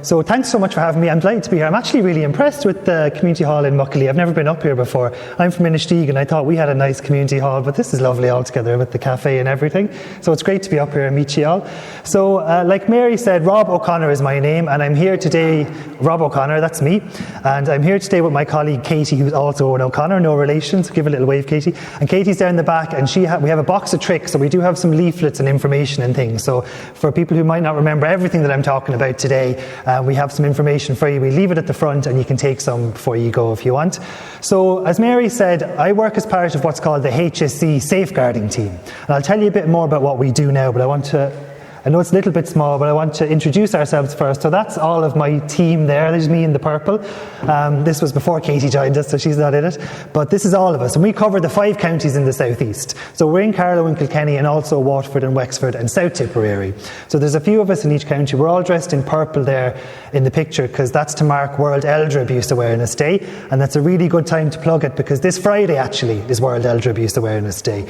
So thanks so much for having me. I'm delighted to be here. I'm actually really impressed with the community hall in Muckley. I've never been up here before. I'm from Inistioge and I thought we had a nice community hall, but this is lovely altogether with the cafe and everything. So it's great to be up here and meet you all. So like Mary said, Rob O'Connor is my name, and I'm here today, Rob O'Connor, that's me, and I'm here today with my colleague Katie, who's also an O'Connor, no relation, so give a little wave, Katie. And Katie's down the back, and we have a box of tricks, so we do have some leaflets and information and things. So for people who might not remember everything that I'm talking about today, we have some information for you. We leave it at the front and you can take some before you go if you want. So as Mary said, I work as part of what's called the HSE safeguarding team. And I'll tell you a bit more about what we do now, but I know it's a little bit small, but I want to introduce ourselves first. So that's all of my team there. There's me in the purple. This was before Katie joined us, so she's not in it. But this is all of us. And we cover the 5 counties in the southeast. So we're in Carlow and Kilkenny and also Waterford and Wexford and South Tipperary. So there's a few of us in each county. We're all dressed in purple there in the picture because that's to mark World Elder Abuse Awareness Day. And that's a really good time to plug it because this Friday actually is World Elder Abuse Awareness Day.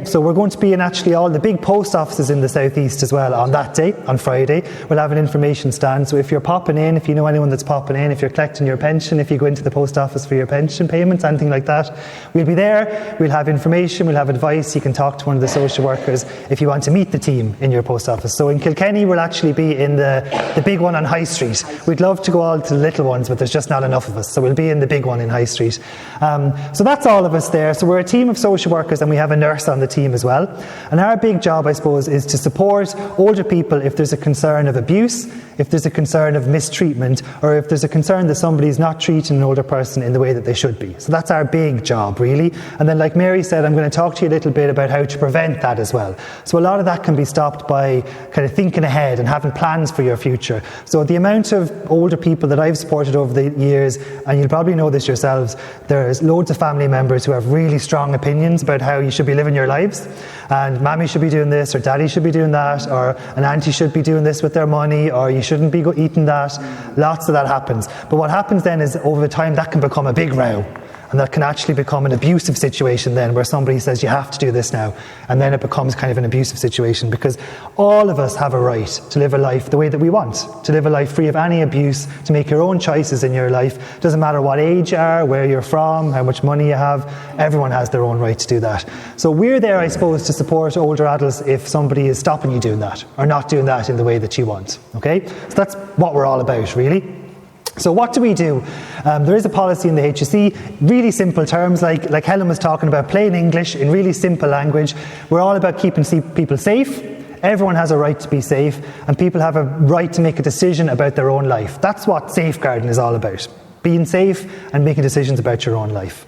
So we're going to be in actually all the big post offices in the southeast as well on that day, on Friday. We'll have an information stand, so if you're popping in, if you know anyone that's popping in, if you're collecting your pension, if you go into the post office for your pension payments, anything like that, we'll be there, we'll have information, we'll have advice, you can talk to one of the social workers if you want to meet the team in your post office. So in Kilkenny we'll actually be in the big one on High Street. We'd love to go all to the little ones, but there's just not enough of us, so we'll be in the big one in High Street. So that's all of us there. So we're a team of social workers and we have a nurse on the team as well. And our big job, I suppose, is to support older people if there's a concern of abuse, if there's a concern of mistreatment, or if there's a concern that somebody's not treating an older person in the way that they should be. So that's our big job, really. And then, like Mary said, I'm going to talk to you a little bit about how to prevent that as well. So a lot of that can be stopped by kind of thinking ahead and having plans for your future. So the amount of older people that I've supported over the years, and you'll probably know this yourselves, there's loads of family members who have really strong opinions about how you should be living your lives. And Mammy should be doing this, or Daddy should be doing that, or an auntie should be doing this with their money, or you shouldn't be eating that. Lots of that happens. But what happens then is over time that can become a big row. And that can actually become an abusive situation then, where somebody says you have to do this now, and then it becomes kind of an abusive situation, because all of us have a right to live a life the way that we want, to live a life free of any abuse, to make your own choices in your life. Doesn't matter what age you are, where you're from, how much money you have, everyone has their own right to do that. So we're there, I suppose, to support older adults if somebody is stopping you doing that, or not doing that in the way that you want. Okay? So that's what we're all about, really. So what do we do? There is a policy in the HSE, really simple terms, like Helen was talking about, plain English in really simple language. We're all about keeping people safe. Everyone has a right to be safe, and people have a right to make a decision about their own life. That's what safeguarding is all about, being safe and making decisions about your own life.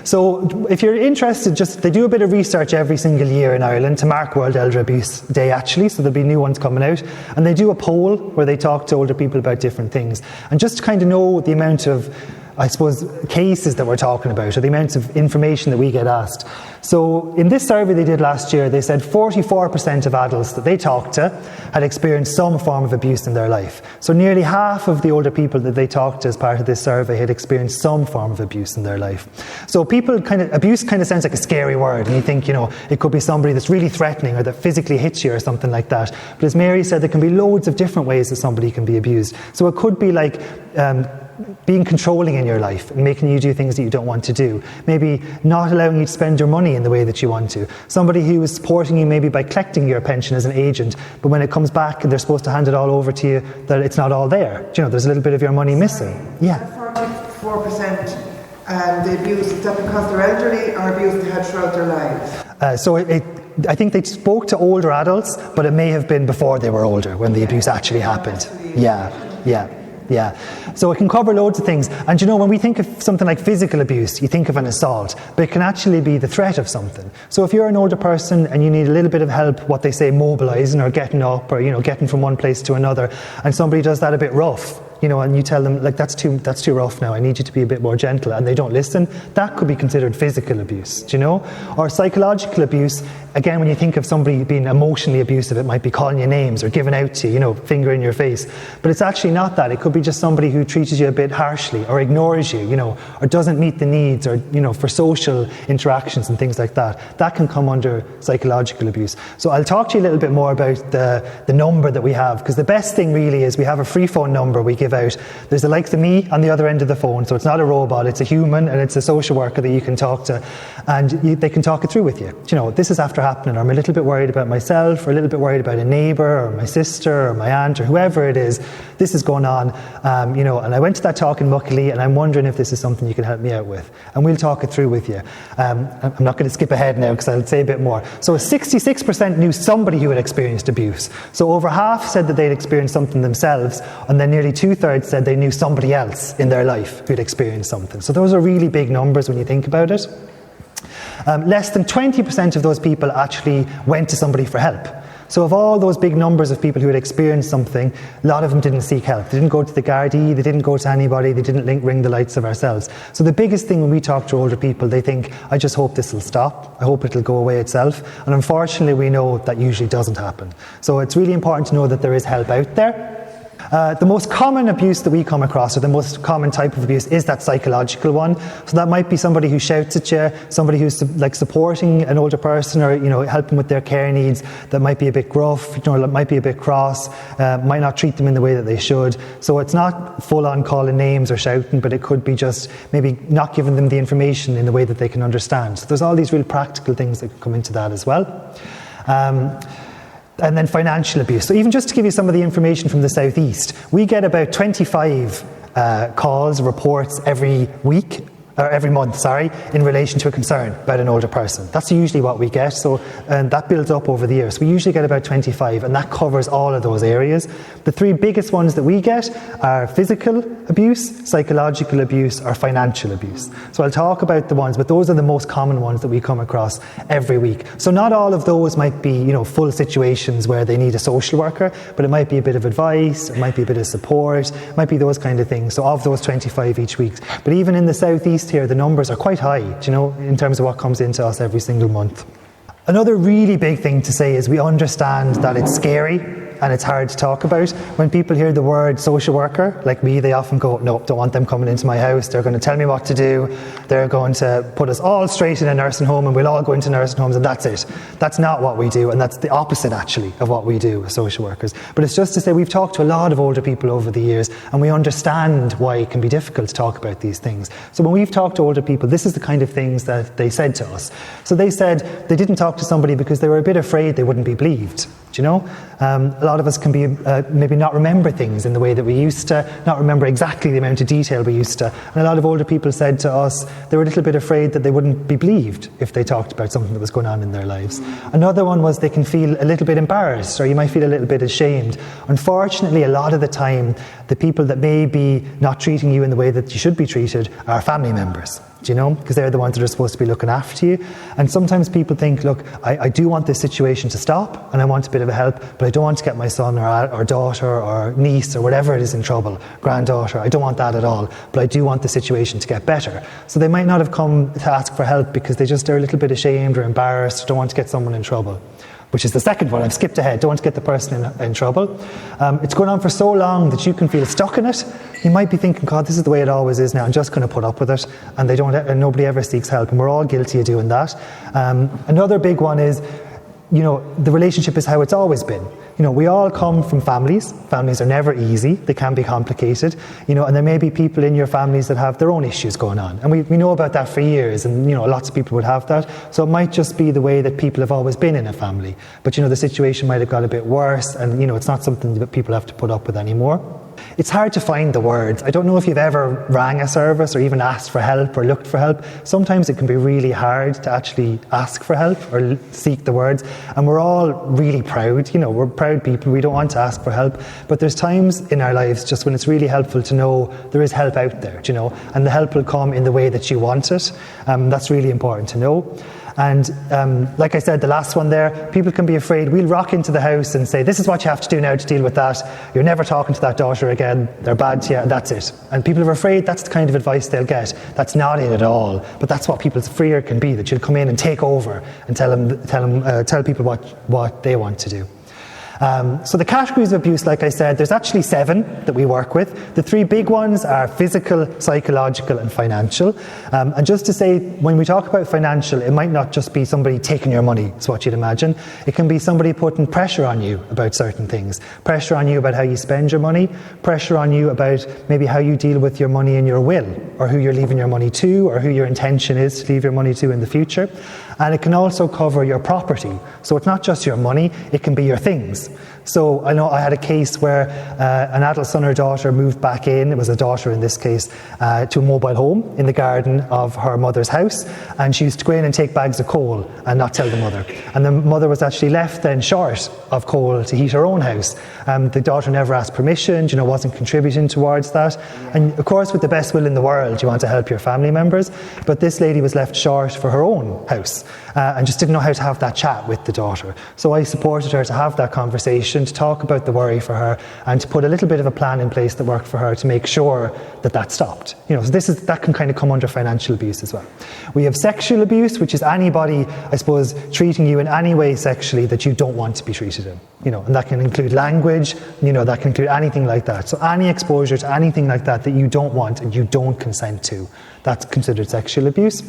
So if you're interested, they do a bit of research every single year in Ireland to mark World Elder Abuse Day actually, so there'll be new ones coming out, and they do a poll where they talk to older people about different things, and just to kind of know the amount of, I suppose, cases that we're talking about, or the amount of information that we get asked. So in this survey they did last year, they said 44% of adults that they talked to had experienced some form of abuse in their life. So nearly half of the older people that they talked to as part of this survey had experienced some form of abuse in their life. So abuse kind of sounds like a scary word, and you think, it could be somebody that's really threatening or that physically hits you or something like that. But as Mary said, there can be loads of different ways that somebody can be abused. So it could be like being controlling in your life and making you do things that you don't want to do. Maybe not allowing you to spend your money in the way that you want to. Somebody who is supporting you maybe by collecting your pension as an agent, but when it comes back and they're supposed to hand it all over to you, that it's not all there. There's a little bit of your money missing. Yeah. 44% the abuse, is that because they're elderly or abuse they had throughout their lives? I think they spoke to older adults, but it may have been before they were older when the abuse actually happened. Yeah. So it can cover loads of things. And when we think of something like physical abuse, you think of an assault, but it can actually be the threat of something. So if you're an older person and you need a little bit of help, what they say, mobilising or getting up or, getting from one place to another, and somebody does that a bit rough, and you tell them, like, that's too rough now, I need you to be a bit more gentle, and they don't listen, that could be considered physical abuse, or psychological abuse. Again, when you think of somebody being emotionally abusive, it might be calling you names or giving out to you, finger in your face. But it's actually not that. It could be just somebody who treats you a bit harshly or ignores you, or doesn't meet the needs, or, for social interactions and things like that. That can come under psychological abuse. So I'll talk to you a little bit more about the number that we have, because the best thing really is we have a free phone number we give out. There's the likes of me on the other end of the phone, so it's not a robot, it's a human, and it's a social worker that you can talk to, and they can talk it through with you. This is after happening, or I'm a little bit worried about myself, or a little bit worried about a neighbour, or my sister, or my aunt, or whoever it is. This is going on, and I went to that talk in Muckley, and I'm wondering if this is something you can help me out with, and we'll talk it through with you. I'm not going to skip ahead now because I'll say a bit more. So 66% knew somebody who had experienced abuse. So over half said that they'd experienced something themselves, and then nearly 2/3 said they knew somebody else in their life who'd experienced something. So those are really big numbers when you think about it. Less than 20% of those people actually went to somebody for help. So of all those big numbers of people who had experienced something, a lot of them didn't seek help. They didn't go to the Gardaí, they didn't go to anybody, they didn't ring the lights of ourselves. So the biggest thing when we talk to older people, they think, I just hope this will stop, I hope it'll go away itself. And unfortunately we know that usually doesn't happen. So it's really important to know that there is help out there. The most common abuse that we come across, or the most common type of abuse, is that psychological one. So that might be somebody who shouts at you, somebody who's like supporting an older person, or helping with their care needs, that might be a bit gruff, might be a bit cross, might not treat them in the way that they should. So it's not full on calling names or shouting, but it could be just maybe not giving them the information in the way that they can understand. So there's all these real practical things that come into that as well. And then financial abuse. So even just to give you some of the information from the Southeast, we get about 25 calls, reports every month, in relation to a concern about an older person. That's usually what we get, and that builds up over the years. So we usually get about 25, and that covers all of those areas. The three biggest ones that we get are physical abuse, psychological abuse, or financial abuse. So I'll talk about the ones, but those are the most common ones that we come across every week. So not all of those might be, full situations where they need a social worker, but it might be a bit of advice, it might be a bit of support, it might be those kind of things. So of those 25 each week. But even in the Southeast here, the numbers are quite high, in terms of what comes into us every single month. Another really big thing to say is we understand that it's scary and it's hard to talk about. When people hear the word social worker, like me, they often go, no, don't want them coming into my house, they're going to tell me what to do, they're going to put us all straight in a nursing home and we'll all go into nursing homes and that's it. That's not what we do, and that's the opposite actually of what we do as social workers. But it's just to say we've talked to a lot of older people over the years and we understand why it can be difficult to talk about these things. So when we've talked to older people, this is the kind of things that they said to us. So they said they didn't talk to somebody because they were a bit afraid they wouldn't be believed. A lot of us can be maybe not remember things in the way that we used to, not remember exactly the amount of detail we used to. And a lot of older people said to us they were a little bit afraid that they wouldn't be believed if they talked about something that was going on in their lives. Another one was they can feel a little bit embarrassed, or you might feel a little bit ashamed. Unfortunately, a lot of the time, the people that may be not treating you in the way that you should be treated are family members. Because they're the ones that are supposed to be looking after you. And sometimes people think, look, I do want this situation to stop and I want a bit of a help, but I don't want to get my son or daughter or niece or whatever it is in trouble, granddaughter, I don't want that at all, but I do want the situation to get better. So they might not have come to ask for help because they just are a little bit ashamed or embarrassed, don't want to get someone in trouble. Which is the second one. I've skipped ahead. Don't want to get the person in trouble. It's going on for so long that you can feel stuck in it. You might be thinking, God, this is the way it always is now. I'm just going to put up with it. And nobody ever seeks help. And we're all guilty of doing that. Another big one is, the relationship is how it's always been. We all come from families. Families are never easy. They can be complicated. And there may be people in your families that have their own issues going on. And we know about that for years. And, lots of people would have that. So it might just be the way that people have always been in a family. But, the situation might have got a bit worse. And, it's not something that people have to put up with anymore. It's hard to find the words. I don't know if you've ever rang a service or even asked for help or looked for help. Sometimes it can be really hard to actually ask for help or seek the words. And we're all really proud. We're proud people. We don't want to ask for help. But there's times in our lives just when it's really helpful to know there is help out there, and the help will come in the way that you want it. That's really important to know. And like I said, the last one there, people can be afraid. We'll rock into the house and say, this is what you have to do now to deal with that. You're never talking to that daughter again. They're bad to you, and that's it. And people are afraid that's the kind of advice they'll get. That's not it at all. But that's what people's fear can be, that you'll come in and take over and tell people what they want to do. So the categories of abuse, like I said, there's actually 7 that we work with. The 3 big ones are physical, psychological and financial. And just to say, when we talk about financial, it might not just be somebody taking your money, is what you'd imagine. It can be somebody putting pressure on you about certain things. Pressure on you about how you spend your money. Pressure on you about maybe how you deal with your money in your will, or who you're leaving your money to, or who your intention is to leave your money to in the future. And it can also cover your property. So it's not just your money, it can be your things. So I know I had a case where an adult son or daughter moved back in, it was a daughter in this case, to a mobile home in the garden of her mother's house, and she used to go in and take bags of coal and not tell the mother. And the mother was actually left then short of coal to heat her own house. The daughter never asked permission, wasn't contributing towards that. And of course, with the best will in the world, you want to help your family members, but this lady was left short for her own house and just didn't know how to have that chat with the daughter. So I supported her to have that conversation, to talk about the worry for her, and to put a little bit of a plan in place that worked for her to make sure that stopped. So that can kind of come under financial abuse as well. We have sexual abuse, which is anybody, I suppose, treating you in any way sexually that you don't want to be treated in. And that can include language, that can include anything like that. So any exposure to anything like that you don't want and you don't consent to, that's considered sexual abuse.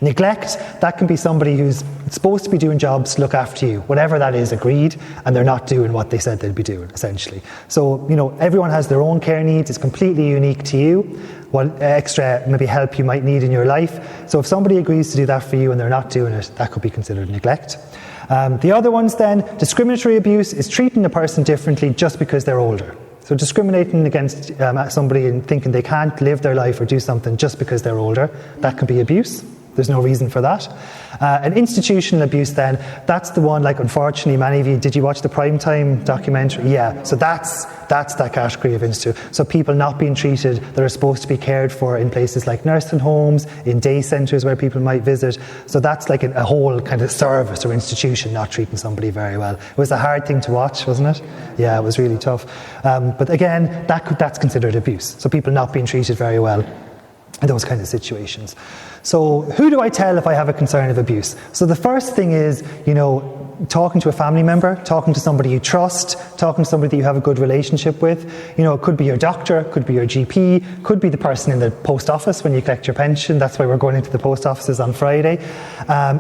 Neglect, that can be somebody who's supposed to be doing jobs to look after you, whatever that is, agreed, and they're not doing what they said they'd be doing, essentially. So, everyone has their own care needs, it's completely unique to you, what extra maybe help you might need in your life. So if somebody agrees to do that for you and they're not doing it, that could be considered neglect. The other ones then, discriminatory abuse is treating a person differently just because they're older. So discriminating against somebody and thinking they can't live their life or do something just because they're older, that can be abuse. There's no reason for that. And institutional abuse then, that's the one, like, unfortunately, many of you, did you watch the Primetime documentary? Yeah, so that's that category of institution. So people not being treated that are supposed to be cared for in places like nursing homes, in day centres where people might visit. So that's like a whole kind of service or institution not treating somebody very well. It was a hard thing to watch, wasn't it? Yeah, it was really tough. But again, that's considered abuse. So people not being treated very well in those kind of situations. So who do I tell if I have a concern of abuse? So the first thing is, talking to a family member, talking to somebody you trust, talking to somebody that you have a good relationship with. It could be your doctor, could be your GP, could be the person in the post office when you collect your pension. That's why we're going into the post offices on Friday.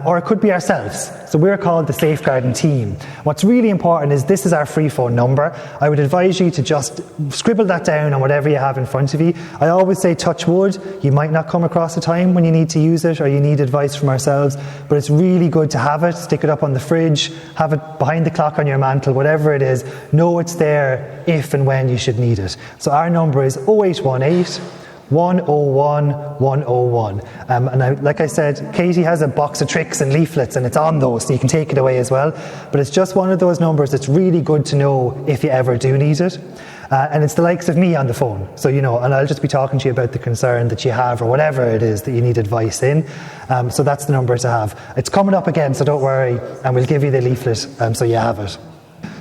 Or it could be ourselves. So we're called the Safeguarding Team. What's really important is this is our free phone number. I would advise you to just scribble that down on whatever you have in front of you. I always say touch wood. You might not come across a time when you need to use it or you need advice from ourselves, but it's really good to have it. Stick it up on the fridge, have it behind the clock on your mantle, whatever it is. Know it's there if and when you should need it. So our number is 0818 101 101. And like I said, Katie has a box of tricks and leaflets and it's on those, so you can take it away as well. But it's just one of those numbers that's really good to know if you ever do need it. And it's the likes of me on the phone. So, and I'll just be talking to you about the concern that you have or whatever it is that you need advice in. So that's the number to have. It's coming up again, so don't worry, and we'll give you the leaflet so you have it.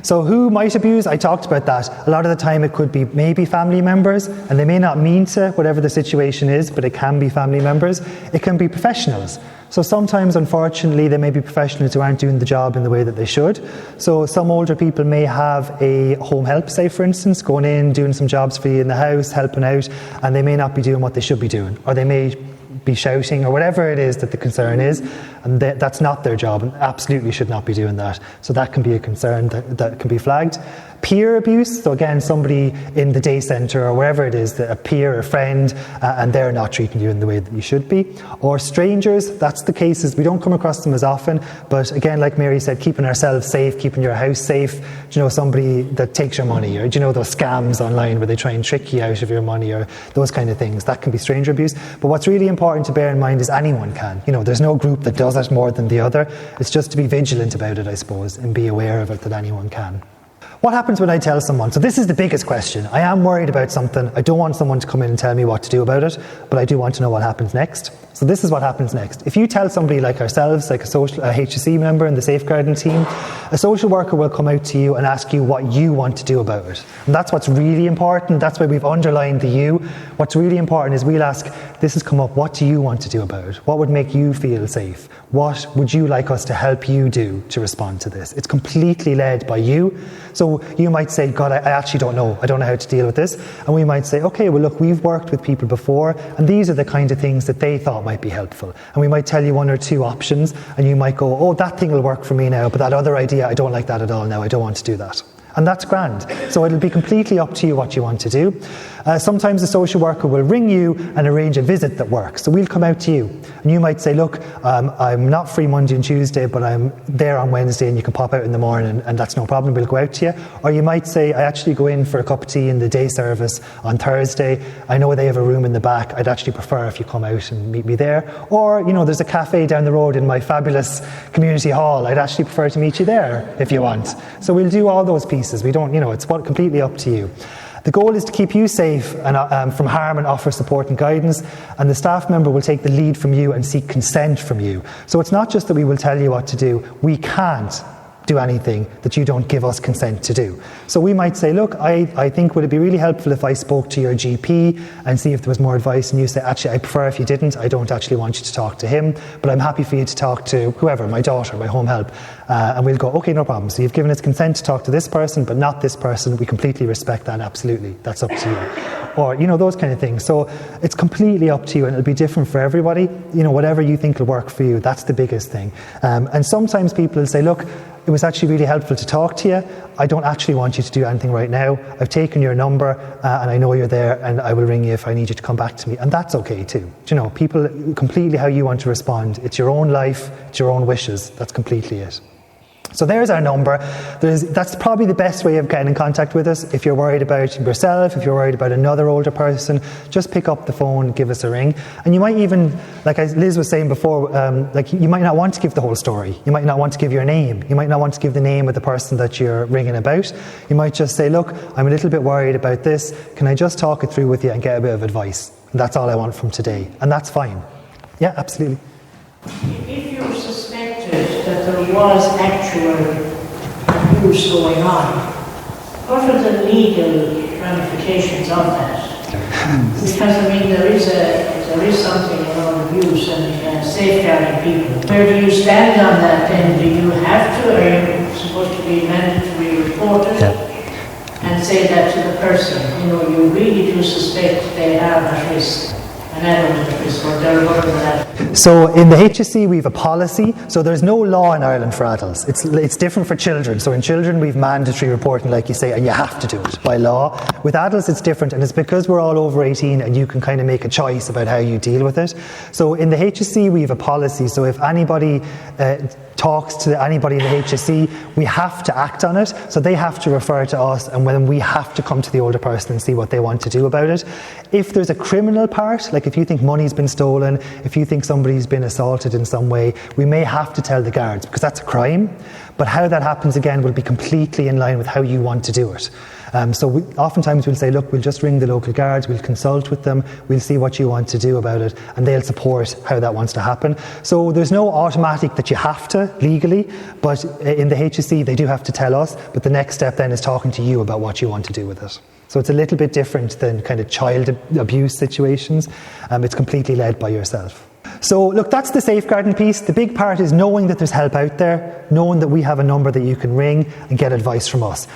So who might abuse? I talked about that. A lot of the time it could be maybe family members, and they may not mean to, whatever the situation is, but it can be family members. It can be professionals. So sometimes, unfortunately, there may be professionals who aren't doing the job in the way that they should. So some older people may have a home help, say, for instance, going in, doing some jobs for you in the house, helping out, and they may not be doing what they should be doing. Or they may be shouting or whatever it is that the concern is, and that's not their job and absolutely should not be doing that. So that can be a concern that can be flagged. Peer abuse, so again, somebody in the day centre or wherever it is, a peer or friend, and they're not treating you in the way that you should be. Or strangers, that's the cases, we don't come across them as often, but again, like Mary said, keeping ourselves safe, keeping your house safe. Somebody that takes your money, or those scams online where they try and trick you out of your money, or those kind of things, that can be stranger abuse. But what's really important to bear in mind is anyone can. There's no group that does it more than the other. It's just to be vigilant about it, I suppose, and be aware of it, that anyone can. What happens when I tell someone? So this is the biggest question. I am worried about something. I don't want someone to come in and tell me what to do about it, but I do want to know what happens next. So this is what happens next. If you tell somebody like ourselves, like a HSE member in the safeguarding team, a social worker will come out to you and ask you what you want to do about it. And that's what's really important. That's why we've underlined the you. What's really important is we'll ask, this has come up, what do you want to do about it? What would make you feel safe? What would you like us to help you do to respond to this? It's completely led by you. So you might say, God, I actually don't know. I don't know how to deal with this. And we might say, okay, well, look, we've worked with people before, and these are the kind of things that they thought might be helpful. And we might tell you one or two options, and you might go, oh, that thing will work for me now, but that other idea, I don't like that at all now. I don't want to do that. And that's grand. So it'll be completely up to you what you want to do. Sometimes the social worker will ring you and arrange a visit that works. So we'll come out to you. And you might say, look, I'm not free Monday and Tuesday, but I'm there on Wednesday and you can pop out in the morning and that's no problem. We'll go out to you. Or you might say, I actually go in for a cup of tea in the day service on Thursday. I know they have a room in the back. I'd actually prefer if you come out and meet me there. Or, there's a cafe down the road in my fabulous community hall. I'd actually prefer to meet you there if you want. So we'll do all those pieces. We don't, it's completely up to you. The goal is to keep you safe and from harm and offer support and guidance, and the staff member will take the lead from you and seek consent from you. So it's not just that we will tell you what to do, we can't do anything that you don't give us consent to do. So we might say, look, I think would it be really helpful if I spoke to your GP and see if there was more advice, and you say, actually, I prefer if you didn't. I don't actually want you to talk to him, but I'm happy for you to talk to whoever, my daughter, my home help. And we'll go, okay, no problem. So you've given us consent to talk to this person, but not this person. We completely respect that, absolutely. That's up to you. Or, those kind of things. So it's completely up to you, and it'll be different for everybody. Whatever you think will work for you, that's the biggest thing. And sometimes people will say, look, it was actually really helpful to talk to you. I don't actually want you to do anything right now. I've taken your number and I know you're there, and I will ring you if I need you to come back to me. And that's okay too. People, completely how you want to respond. It's your own life, it's your own wishes. That's completely it. So there's our number. That's probably the best way of getting in contact with us. If you're worried about yourself, if you're worried about another older person, just pick up the phone, give us a ring. And you might even, like Liz was saying before, you might not want to give the whole story. You might not want to give your name. You might not want to give the name of the person that you're ringing about. You might just say, look, I'm a little bit worried about this. Can I just talk it through with you and get a bit of advice? And that's all I want from today. And that's fine. Yeah, absolutely. If you suspected that there was actual abuse going on, what are the legal ramifications of that? Because there is something around abuse and safeguarding people. Where do you stand on that then? Do you have to, or are you supposed to be mandatory reported and say that to the person? You really do suspect they are at risk. So in the HSE we have a policy, so there's no law in Ireland for adults. It's different for children. So in children we have mandatory reporting, like you say, and you have to do it by law. With adults it's different, and it's because we're all over 18 and you can kind of make a choice about how you deal with it. So in the HSE we have a policy, so if anybody talks to anybody in the HSE, we have to act on it. So they have to refer to us, and then we have to come to the older person and see what they want to do about it. If there's a criminal part, like if you think money's been stolen, if you think somebody's been assaulted in some way, we may have to tell the guards, because that's a crime. But how that happens again will be completely in line with how you want to do it. So oftentimes we'll say, look, we'll just ring the local guards, we'll consult with them, we'll see what you want to do about it, and they'll support how that wants to happen. So there's no automatic that you have to legally, but in the HSE they do have to tell us, but the next step then is talking to you about what you want to do with it. So it's a little bit different than kind of child abuse situations. It's completely led by yourself. So look, that's the safeguarding piece. The big part is knowing that there's help out there, knowing that we have a number that you can ring and get advice from us.